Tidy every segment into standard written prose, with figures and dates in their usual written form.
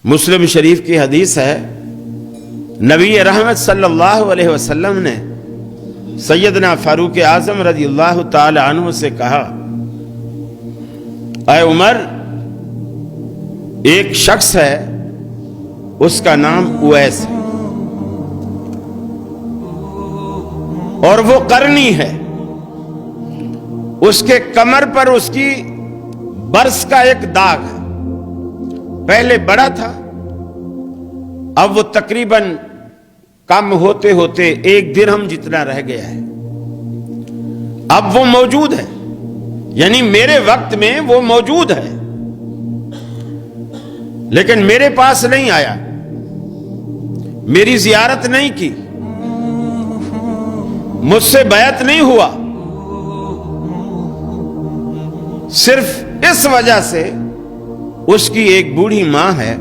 مسلم شریف کی حدیث ہے، نبی رحمت صلی اللہ علیہ وسلم نے سیدنا فاروق اعظم رضی اللہ تعالی عنہ سے کہا، اے عمر، ایک شخص ہے، اس کا نام اویس ہے اور وہ قرنی ہے، اس کے کمر پر اس کی برس کا ایک داغ ہے، پہلے بڑا تھا، اب وہ تقریباً کم ہوتے ہوتے 1 درہم جتنا رہ گیا ہے، اب وہ موجود ہے، یعنی میرے وقت میں وہ موجود ہے، لیکن میرے پاس نہیں آیا، میری زیارت نہیں کی، مجھ سے بیعت نہیں ہوا، صرف اس وجہ سے اس کی ایک بوڑھی ماں ہے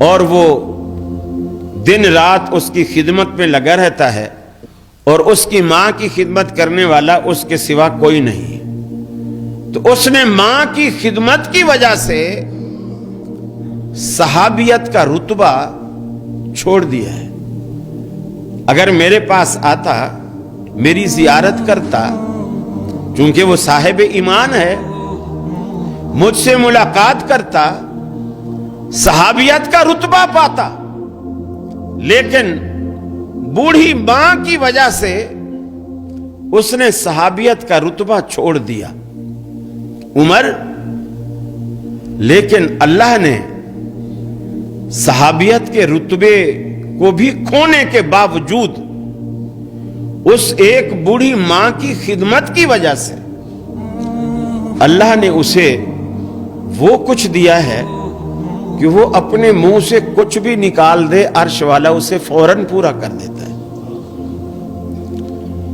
اور وہ دن رات اس کی خدمت میں لگا رہتا ہے، اور اس کی ماں کی خدمت کرنے والا اس کے سوا کوئی نہیں ہے، تو اس نے ماں کی خدمت کی وجہ سے صحابیت کا رتبہ چھوڑ دیا ہے۔ اگر میرے پاس آتا، میری زیارت کرتا، چونکہ وہ صاحب ایمان ہے، مجھ سے ملاقات کرتا، صحابیت کا رتبہ پاتا، لیکن بوڑھی ماں کی وجہ سے اس نے صحابیت کا رتبہ چھوڑ دیا۔ عمر، لیکن اللہ نے صحابیت کے رتبے کو بھی کھونے کے باوجود اس ایک بوڑھی ماں کی خدمت کی وجہ سے اللہ نے اسے وہ کچھ دیا ہے کہ وہ اپنے منہ سے کچھ بھی نکال دے، عرش والا اسے فوراً پورا کر دیتا ہے۔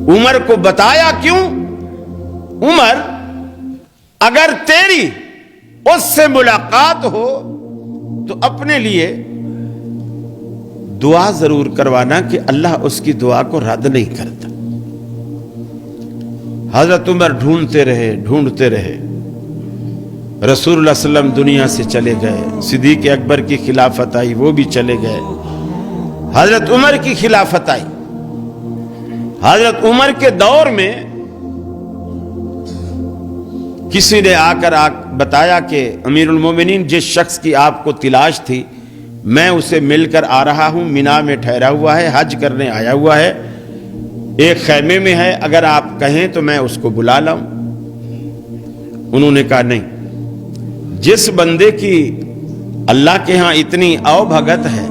عمر کو بتایا کیوں؟ عمر، اگر تیری اس سے ملاقات ہو تو اپنے لیے دعا ضرور کروانا کہ اللہ اس کی دعا کو رد نہیں کرتا۔ حضرت عمر ڈھونڈتے رہے، رسول اللہ صلی اللہ علیہ وسلم دنیا سے چلے گئے، صدیق اکبر کی خلافت آئی، وہ بھی چلے گئے، حضرت عمر کی خلافت آئی۔ حضرت عمر کے دور میں کسی نے آ کر بتایا کہ امیر المومنین، جس شخص کی آپ کو تلاش تھی، میں اسے مل کر آ رہا ہوں، مینا میں ٹھہرا ہوا ہے، حج کرنے آیا ہوا ہے، ایک خیمے میں ہے، اگر آپ کہیں تو میں اس کو بلا لاؤں۔ انہوں نے کہا نہیں، جس بندے کی اللہ کے ہاں اتنی او بھگت ہے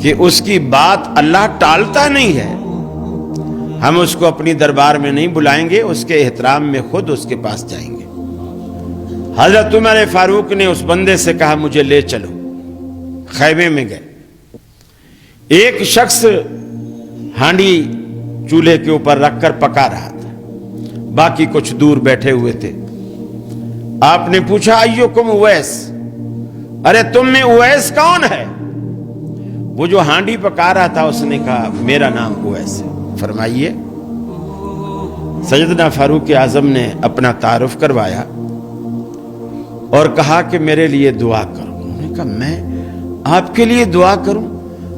کہ اس کی بات اللہ ٹالتا نہیں ہے، ہم اس کو اپنی دربار میں نہیں بلائیں گے، اس کے احترام میں خود اس کے پاس جائیں گے۔ حضرت عمر فاروق نے اس بندے سے کہا، مجھے لے چلو۔ خیمے میں گئے، ایک شخص ہانڈی چولہے کے اوپر رکھ کر پکا رہا تھا، باقی کچھ دور بیٹھے ہوئے تھے۔ آپ نے پوچھا، ایوکم اویس، ارے تم میں اویس کون ہے؟ وہ جو ہانڈی پکا رہا تھا اس نے کہا، میرا نام اویس ہے۔ فرمائیے۔ سیدنا فاروق اعظم نے اپنا تعارف کروایا اور کہا کہ میرے لیے دعا کرو۔ انہوں نے کہا، میں آپ کے لیے دعا کروں؟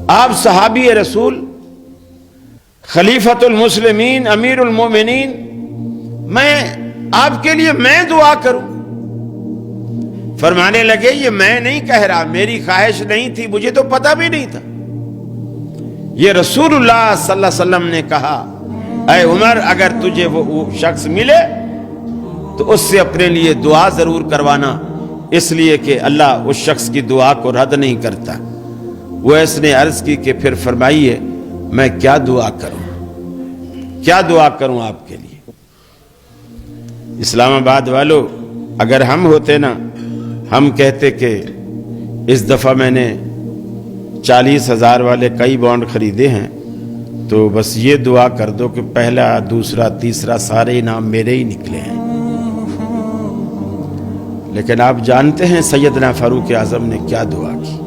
آپ صحابی رسول، خلیفۃ المسلمین، امیر المومنین، میں آپ کے لیے میں دعا کروں؟ فرمانے لگے، یہ میں نہیں کہہ رہا، میری خواہش نہیں تھی، مجھے تو پتہ بھی نہیں تھا، یہ رسول اللہ صلی اللہ علیہ وسلم نے کہا، اے عمر، اگر تجھے وہ شخص ملے تو اس سے اپنے لیے دعا ضرور کروانا، اس لیے کہ اللہ اس شخص کی دعا کو رد نہیں کرتا۔ وہ اس نے عرض کی کہ پھر فرمائیے، میں کیا دعا کروں، کیا دعا کروں آپ کے لیے؟ اسلام آباد والو، اگر ہم ہوتے نا، ہم کہتے کہ اس دفعہ میں نے 40,000 والے کئی بانڈ خریدے ہیں، تو بس یہ دعا کر دو کہ پہلا، دوسرا، تیسرا سارے انعام میرے ہی نکلے ہیں۔ لیکن آپ جانتے ہیں سیدنا فاروق اعظم نے کیا دعا کی؟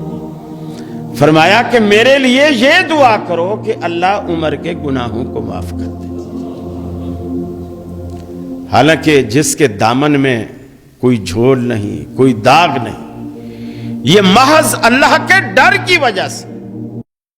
فرمایا کہ میرے لیے یہ دعا کرو کہ اللہ عمر کے گناہوں کو معاف کر دے۔ حالانکہ جس کے دامن میں کوئی جھول نہیں، کوئی داغ نہیں، یہ محض اللہ کے ڈر کی وجہ سے